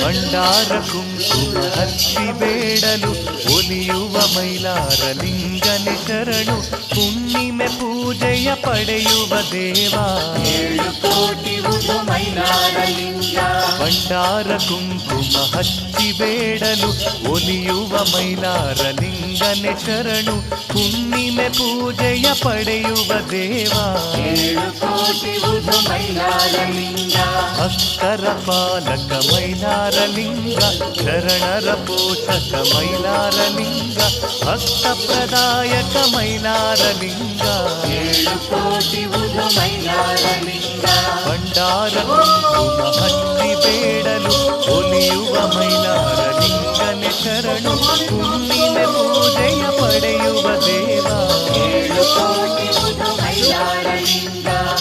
ಭಂಡಾರ ಕುಂಕುಮ ಹಚ್ಚಿ ಬೇಡಲು ಒಲಿಯುವ ಮೈಲಾರಲಿಂಗನೆ ಶರಣು. ಹುಣ್ಣಿಮೆ ಪೂಜೆಯ ಪಡೆಯುವ ದೇವ 7 ಕೋಟಿ ಉದು ಮೈಲಾರಲಿಂಗ. ಭಂಡಾರ ಕುಂಕುಮ ಹಚ್ಚಿ ಬೇಡಲು ಒಲಿಯುವ ಮೈಲಾರಲಿಂಗನೆ ಶರಣು. ಹುಣ್ಣಿಮೆ ಪೂಜೆಯ ಪಡೆಯುವ ದೇವ 7 ಕೋಟಿ ಉದು ಮೈಲಾರಲಿಂಗ. ಭಕ್ತರ ಪಾಲಕ ಮೈಲಾರಲಿಂಗ, ಶರಣರ ಪೋಷಕ ಮೈಲಾರಲಿಂಗ, ಭಕ್ತ ಪ್ರದಾಯಕ ಮೈಲಾರಲಿಂಗ. 7 ಕೋಟಿ ಉದು ಮೈಲಾರಲಿಂಗ. ಭಂಡಾರ ಕುಂಕುಮ ಹಚ್ಚಿ ಬೇಡಲು ಒಲಿಯುವ ಮೈಲಾರಲಿಂಗನೆ ಶರಣು.